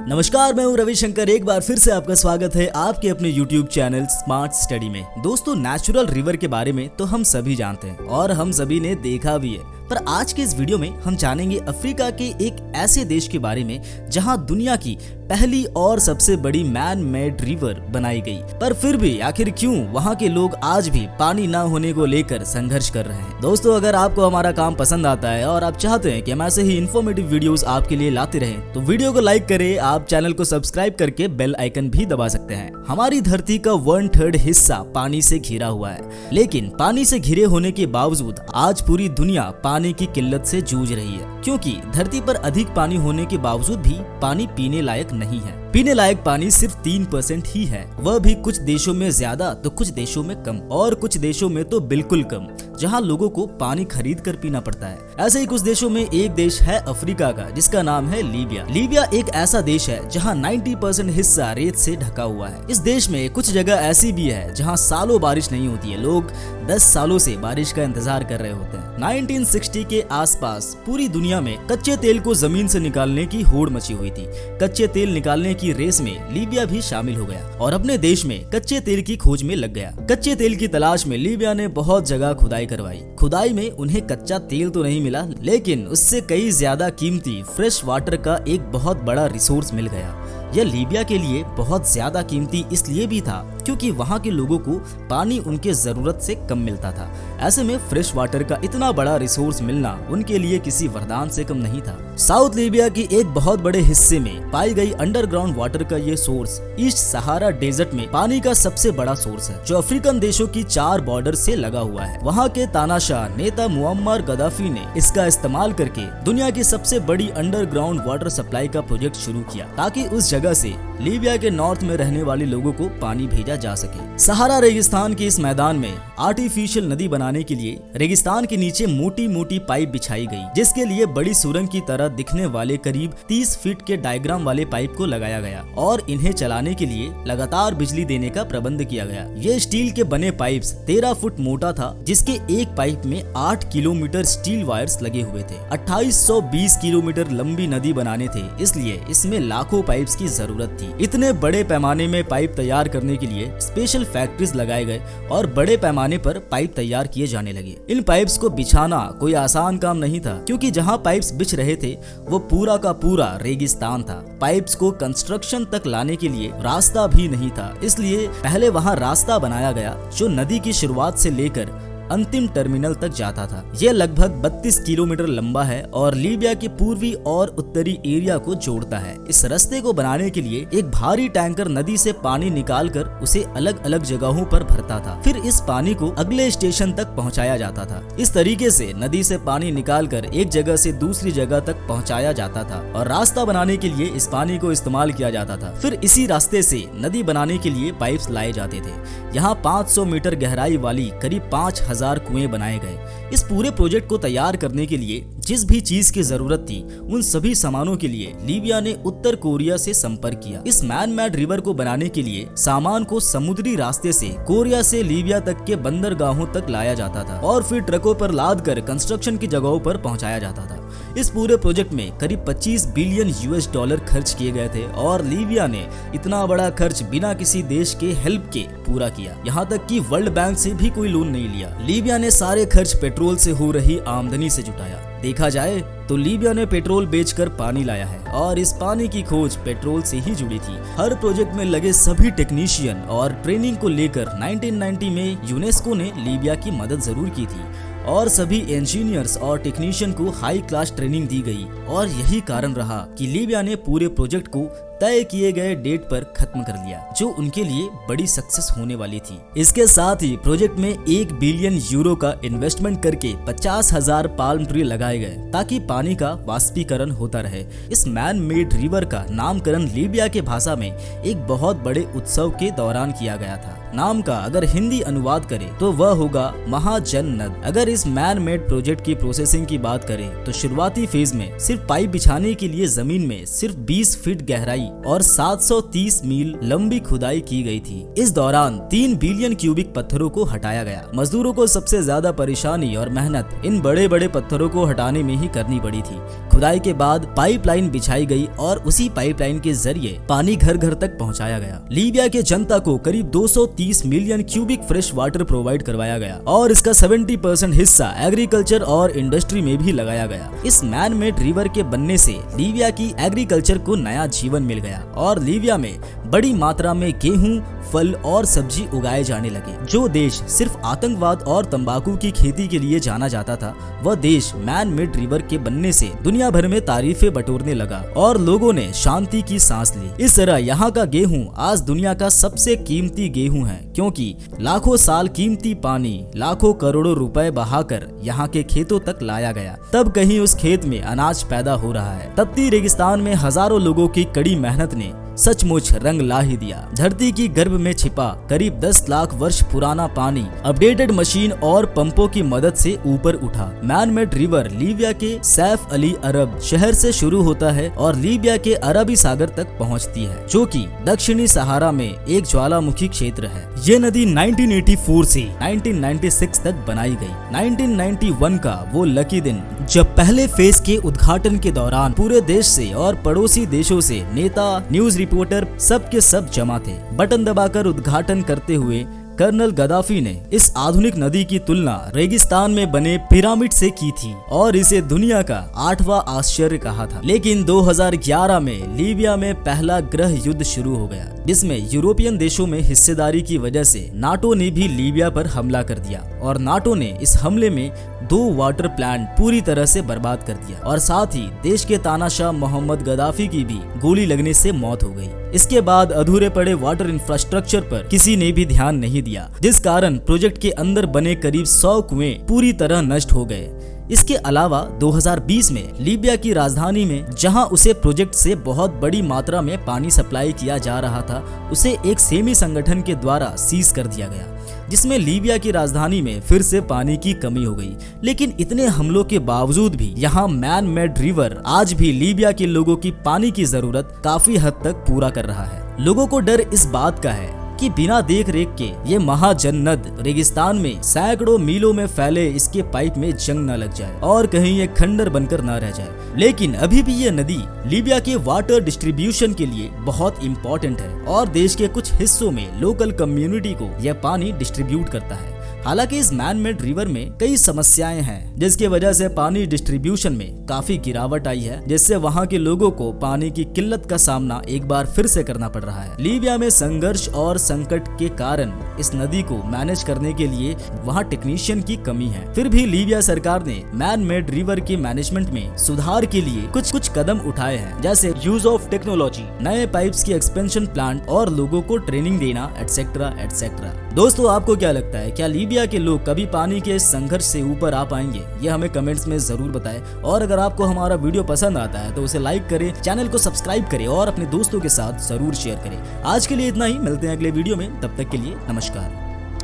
नमस्कार, मैं हूं रविशंकर। एक बार फिर से आपका स्वागत है आपके अपने YouTube चैनल स्मार्ट स्टडी में। दोस्तों, नेचुरल रिवर के बारे में तो हम सभी जानते हैं और हम सभी ने देखा भी है, पर आज के इस वीडियो में हम जानेंगे अफ्रीका के एक ऐसे देश के बारे में जहां दुनिया की पहली और सबसे बड़ी मैन मेड रिवर बनाई गई। पर फिर भी आखिर क्यों वहां के लोग आज भी पानी न होने को लेकर संघर्ष कर रहे हैं। दोस्तों, अगर आपको हमारा काम पसंद आता है और आप चाहते हैं कि हम ऐसे ही इन्फॉर्मेटिव वीडियोस आपके लिए लाते रहें, तो वीडियो को लाइक करें। आप चैनल को सब्सक्राइब करके बेल आइकन भी दबा सकते हैं। हमारी धरती का 1/3 हिस्सा पानी से घिरा हुआ है, लेकिन पानी से घिरे होने के बावजूद आज पूरी दुनिया पानी की किल्लत से जूझ रही है, क्योंकि धरती पर अधिक पानी होने के बावजूद भी पानी पीने लायक नहीं है। पीने लायक पानी सिर्फ 3% ही है, वह भी कुछ देशों में ज्यादा तो कुछ देशों में कम, और कुछ देशों में तो बिल्कुल कम, जहां लोगों को पानी खरीद कर पीना पड़ता है। ऐसे ही कुछ देशों में एक देश है अफ्रीका का, जिसका नाम है लीबिया। लीबिया एक ऐसा देश है जहां 90% हिस्सा रेत से ढका हुआ है। इस देश में कुछ जगह ऐसी भी है जहां सालों बारिश नहीं होती है। लोग 10 सालों से बारिश का इंतजार कर रहे होते हैं। 1960 के आसपास पूरी दुनिया में कच्चे तेल को जमीन से निकालने की होड़ मची हुई थी। कच्चे तेल निकालने की रेस में लीबिया भी शामिल हो गया और अपने देश में कच्चे तेल की खोज में लग गया। कच्चे तेल की तलाश में लीबिया ने बहुत जगह खुदाई करवाई। खुदाई में उन्हें कच्चा तेल तो नहीं मिला, लेकिन उससे कई ज्यादा कीमती फ्रेश वाटर का एक बहुत बड़ा रिसोर्स मिल गया। यह लीबिया के लिए बहुत ज्यादा कीमती इसलिए भी था क्योंकि वहां के लोगों को पानी उनके जरूरत से कम मिलता था। ऐसे में फ्रेश वाटर का इतना बड़ा रिसोर्स मिलना उनके लिए किसी वरदान से कम नहीं था। साउथ लीबिया की एक बहुत बड़े हिस्से में पाई गई अंडरग्राउंड वाटर का ये सोर्स ईस्ट सहारा डेजर्ट में पानी का सबसे बड़ा सोर्स है, जो अफ्रीकन देशों की 4 बॉर्डर से लगा हुआ है। वहाँ के तानाशाह नेता मुअम्मर गद्दाफी ने इसका इस्तेमाल करके दुनिया की सबसे बड़ी अंडरग्राउंड वाटर सप्लाई का प्रोजेक्ट शुरू किया, ताकि उस जगह से लीबिया के नॉर्थ में रहने वाले लोगों को पानी भेजा जा सके। सहारा रेगिस्तान के इस मैदान में आर्टिफिशियल नदी बनाने के लिए रेगिस्तान के नीचे मोटी मोटी पाइप बिछाई गई, जिसके लिए बड़ी सुरंग की तरह दिखने वाले करीब 30 फीट के डायग्राम वाले पाइप को लगाया गया और इन्हें चलाने के लिए लगातार बिजली देने का प्रबंध किया गया। ये स्टील के बने पाइप्स 13 फुट मोटा था, जिसके एक पाइप में 8 किलोमीटर स्टील वायर्स लगे हुए थे। 2820 किलोमीटर लंबी नदी बनाने थे, इसलिए इसमें लाखों पाइप्स की जरूरत थी। इतने बड़े पैमाने में पाइप तैयार करने के लिए स्पेशल फैक्ट्रीज लगाए गए और बड़े पैमाने पर पाइप तैयार किए जाने लगे। इन पाइप्स को बिछाना कोई आसान काम नहीं था, क्योंकि जहां पाइप्स बिछ रहे थे वो पूरा का पूरा रेगिस्तान था। पाइप्स को कंस्ट्रक्शन तक लाने के लिए रास्ता भी नहीं था, इसलिए पहले वहां रास्ता बनाया गया जो नदी की शुरुआत से लेकर अंतिम टर्मिनल तक जाता था। यह लगभग 32 किलोमीटर लंबा है और लीबिया के पूर्वी और उत्तरी एरिया को जोड़ता है। इस रास्ते को बनाने के लिए एक भारी टैंकर नदी से पानी निकालकर उसे अलग अलग जगहों पर भरता था, फिर इस पानी को अगले स्टेशन तक पहुंचाया जाता था। इस तरीके से नदी से पानी निकालकर एक जगह से दूसरी जगह तक पहुंचाया जाता था और रास्ता बनाने के लिए इस पानी को इस्तेमाल किया जाता था। फिर इसी रास्ते से नदी बनाने के लिए पाइप्स लाए जाते थे। यहाँ 500 मीटर गहराई वाली करीब 5000 कुएं बनाए गए। इस पूरे प्रोजेक्ट को तैयार करने के लिए जिस भी चीज की जरूरत थी, उन सभी सामानों के लिए लीबिया ने उत्तर कोरिया से संपर्क किया। इस मैन मेड रिवर को बनाने के लिए सामान को समुद्री रास्ते से कोरिया से लीबिया तक के बंदरगाहों तक लाया जाता था और फिर ट्रकों पर लाद कर कंस्ट्रक्शन की जगहों पर पहुंचाया जाता था। इस पूरे प्रोजेक्ट में करीब 25 बिलियन US$ खर्च किए गए थे और लीबिया ने इतना बड़ा खर्च बिना किसी देश के हेल्प के पूरा किया। यहाँ तक कि वर्ल्ड बैंक से भी कोई लोन नहीं लिया। लीबिया ने सारे खर्च पेट्रोल से हो रही आमदनी से जुटाया। देखा जाए तो लीबिया ने पेट्रोल बेचकर पानी लाया है और इस पानी की खोज पेट्रोल से ही जुड़ी थी। हर प्रोजेक्ट में लगे सभी टेक्नीशियन और ट्रेनिंग को लेकर 1990 में यूनेस्को ने लीबिया की मदद जरूर की थी और सभी इंजीनियर्स और टेक्नीशियन को हाई क्लास ट्रेनिंग दी गई और यही कारण रहा कि लीबिया ने पूरे प्रोजेक्ट को तय किए गए डेट पर खत्म कर लिया, जो उनके लिए बड़ी सक्सेस होने वाली थी। इसके साथ ही प्रोजेक्ट में 1 बिलियन यूरो का इन्वेस्टमेंट करके 50,000 पाल्म ट्री लगाए गए, ताकि पानी का वाष्पीकरण होता रहे। इस मैन मेड रिवर का नामकरण लीबिया के भाषा में एक बहुत बड़े उत्सव के दौरान किया गया था। नाम का अगर हिंदी अनुवाद करें तो वह होगा महाजन नद। अगर इस मैन मेड प्रोजेक्ट की प्रोसेसिंग की बात करें तो शुरुआती फेज में सिर्फ पाइप बिछाने के लिए जमीन में सिर्फ 20 फीट गहराई और 730 मील लंबी खुदाई की गई थी। इस दौरान 3 बिलियन क्यूबिक पत्थरों को हटाया गया। मजदूरों को सबसे ज्यादा परेशानी और मेहनत इन बड़े बड़े पत्थरों को हटाने में ही करनी पड़ी थी। खुदाई के बाद पाइपलाइन बिछाई गई और उसी पाइपलाइन के जरिए पानी घर घर तक पहुंचाया गया। लीबिया के जनता को करीब 230 million cubic fresh water provide करवाया गया और इसका 70% हिस्सा एग्रीकल्चर और इंडस्ट्री में भी लगाया गया। इस मैन मेड रिवर के बनने से लीबिया की एग्रीकल्चर को नया जीवन मिल गया और लीबिया में बड़ी मात्रा में गेहूं, फल और सब्जी उगाए जाने लगे। जो देश सिर्फ आतंकवाद और तंबाकू की खेती के लिए जाना जाता था, वह देश मैन मेड रिवर के बनने से दुनिया भर में तारीफें बटोरने लगा और लोगों ने शांति की सांस ली। इस तरह यहाँ का गेहूं आज दुनिया का सबसे कीमती गेहूं है, क्योंकि लाखों साल कीमती पानी लाखों करोड़ों रुपए बहाकर यहाँ के खेतों तक लाया गया। तब कहीं उस खेत में अनाज पैदा हो रहा है। तपती रेगिस्तान में हजारों लोगों की कड़ी मेहनत ने सचमुच रंग ला ही दिया। धरती की गर्भ में छिपा करीब 10 लाख वर्ष पुराना पानी अपडेटेड मशीन और पंपों की मदद से ऊपर उठा। मैन मेड रिवर लीबिया के सैफ अली अरब शहर से शुरू होता है और लीबिया के अरबी सागर तक पहुंचती है, जो कि दक्षिणी सहारा में एक ज्वालामुखी क्षेत्र है। ये नदी 1984 से 1996 तक बनाई गई। 1991 का वो लकी दिन जब पहले फेज के उद्घाटन के दौरान पूरे देश से और पड़ोसी देशों से नेता, न्यूज रिपोर्टर सब के सब जमा थे। बटन दबाकर उद्घाटन करते हुए कर्नल गद्दाफी ने इस आधुनिक नदी की तुलना रेगिस्तान में बने पिरामिड से की थी और इसे दुनिया का 8वां आश्चर्य कहा था। लेकिन 2011 में लीबिया में पहला गृह युद्ध शुरू हो गया, जिसमें यूरोपियन देशों में हिस्सेदारी की वजह से नाटो ने भी लीबिया पर हमला कर दिया और नाटो ने इस हमले में 2 वाटर प्लांट पूरी तरह से बर्बाद कर दिया और साथ ही देश के तानाशाह मोहम्मद गद्दाफी की भी गोली लगने से मौत हो गई। इसके बाद अधूरे पड़े वाटर इंफ्रास्ट्रक्चर पर किसी ने भी ध्यान नहीं दिया, जिस कारण प्रोजेक्ट के अंदर बने करीब 100 कुएं पूरी तरह नष्ट हो गए। इसके अलावा 2020 में लीबिया की राजधानी में, जहां उसे प्रोजेक्ट से बहुत बड़ी मात्रा में पानी सप्लाई किया जा रहा था, उसे एक सेमी संगठन के द्वारा सीज कर दिया गया, जिसमें लीबिया की राजधानी में फिर से पानी की कमी हो गई। लेकिन इतने हमलों के बावजूद भी यहाँ मैन मेड रिवर आज भी लीबिया के लोगों की पानी की जरूरत काफी हद तक पूरा कर रहा है। लोगों को डर इस बात का है कि बिना देख रेख के ये महाजन्नत रेगिस्तान में सैकड़ों मीलों में फैले इसके पाइप में जंग न लग जाए और कहीं ये खंडर बनकर न रह जाए। लेकिन अभी भी ये नदी लीबिया के वाटर डिस्ट्रीब्यूशन के लिए बहुत इम्पोर्टेंट है और देश के कुछ हिस्सों में लोकल कम्युनिटी को यह पानी डिस्ट्रीब्यूट करता है। हालांकि इस मैन मेड रिवर में कई समस्याएं हैं, जिसकी वजह से पानी डिस्ट्रीब्यूशन में काफी गिरावट आई है, जिससे वहां के लोगों को पानी की किल्लत का सामना एक बार फिर से करना पड़ रहा है। लीबिया में संघर्ष और संकट के कारण इस नदी को मैनेज करने के लिए वहां टेक्नीशियन की कमी है। फिर भी लीबिया सरकार ने मैन मेड रिवर के मैनेजमेंट में सुधार के लिए कुछ कदम उठाए हैं, जैसे यूज ऑफ टेक्नोलॉजी, नए पाइप्स की एक्सपेंशन प्लांट और लोगों को ट्रेनिंग देना, एटसेट्रा एटसेट्रा। दोस्तों, आपको क्या लगता है, क्या लीबिया के लोग कभी पानी के संघर्ष से ऊपर आ पाएंगे? ये हमें कमेंट्स में जरूर बताएं और अगर आपको हमारा वीडियो पसंद आता है तो उसे लाइक करें, चैनल को सब्सक्राइब करें और अपने दोस्तों के साथ जरूर शेयर करें। आज के लिए इतना ही, मिलते हैं अगले वीडियो में, तब तक के लिए नमस्कार।